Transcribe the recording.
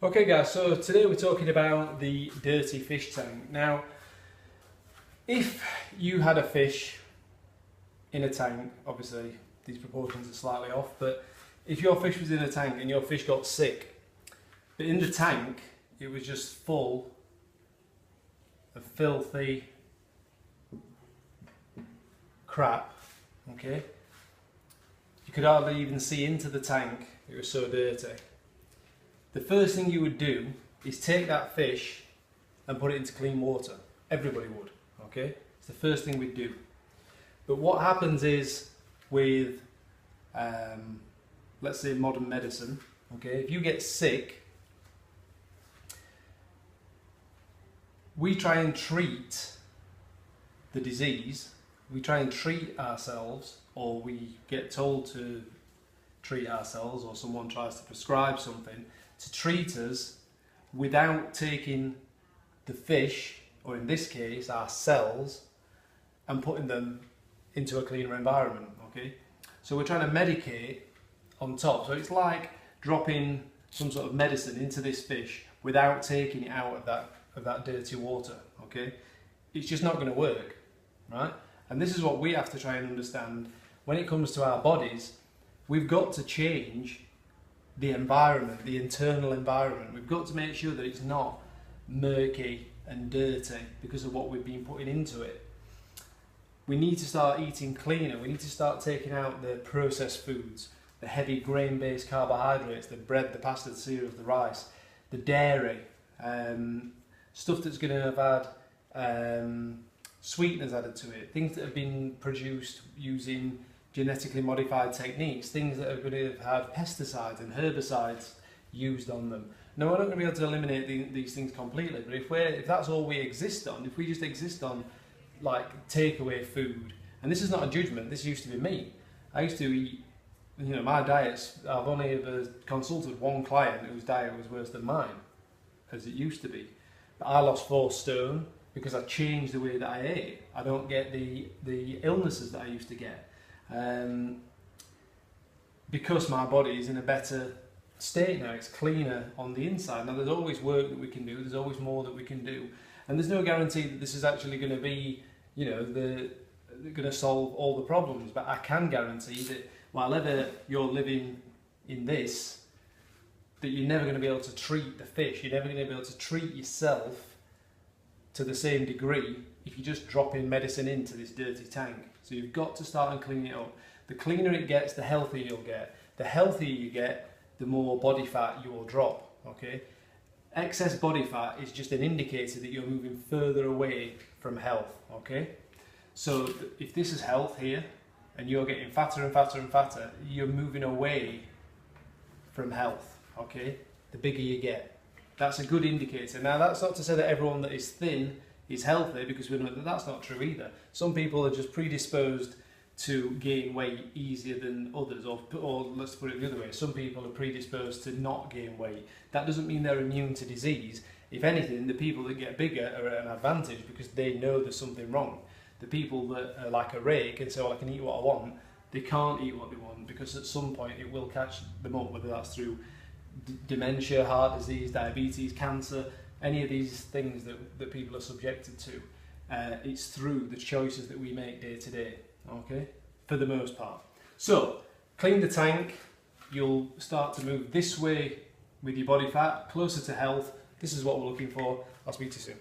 Okay guys, so today we're talking about the dirty fish tank. Now, if you had a fish in a tank, obviously these proportions are slightly off, but if your fish was in a tank and your fish got sick, but in the tank it was just full of filthy crap, okay? You could hardly even see into the tank, it was so dirty. The first thing you would do is take that fish and put it into clean water. Everybody would, okay? It's the first thing we'd do. But what happens is with, let's say modern medicine, okay? If you get sick, we try and treat the disease, we try and treat ourselves, or we get told to treat ourselves, or someone tries to prescribe something to treat us without taking the fish, or in this case our cells, and putting them into a cleaner environment, okay? So we're trying to medicate on top. So it's like dropping some sort of medicine into this fish without taking it out of that dirty water, okay? It's just not going to work, right? And this is what we have to try and understand when it comes to our bodies. We've got to change the environment, the internal environment. We've got to make sure that it's not murky and dirty because of what we've been putting into it. We need to start eating cleaner. We need to start taking out the processed foods, the heavy grain-based carbohydrates, the bread, the pasta, the cereals, the rice, the dairy, stuff that's going to have had sweeteners added to it, things that have been produced using genetically modified techniques, things that are going to have had pesticides and herbicides used on them. Now, we're not going to be able to eliminate these things completely, but if that's all we exist on, if we just exist on like takeaway food, and this is not a judgment, this used to be me. I used to eat, you know, my diets, I've only ever consulted one client whose diet was worse than mine, as it used to be. But I lost 4 stone because I changed the way that I ate. I don't get the illnesses that I used to get. Because my body is in a better state now, it's cleaner on the inside. Now there's always work that we can do, there's always more that we can do, and there's no guarantee that this is actually going to be, you know, going to solve all the problems, but I can guarantee that while ever you're living in this, that you're never going to be able to treat the fish, you're never going to be able to treat yourself to the same degree if you just drop in medicine into this dirty tank. So you've got to start and clean it up. The cleaner it gets, the healthier you'll get. The healthier you get, the more body fat you will drop, okay? Excess body fat is just an indicator that you're moving further away from health, okay? So if this is health here, and you're getting fatter and fatter and fatter, you're moving away from health, okay? The bigger you get. That's a good indicator. Now, that's not to say that everyone that is thin is healthy, because we know that that's not true either. Some people are just predisposed to gain weight easier than others, or let's put it the other way, some people are predisposed to not gain weight. That doesn't mean they're immune to disease. If anything, the people that get bigger are at an advantage because they know there's something wrong. The people that are like a rake and say, well, I can eat what I want, they can't eat what they want because at some point it will catch them up, whether that's through dementia, heart disease, diabetes, cancer, any of these things that people are subjected to. It's through the choices that we make day to day, okay, for the most part. So, clean the tank, you'll start to move this way with your body fat, closer to health. This is what we're looking for. I'll speak to you soon.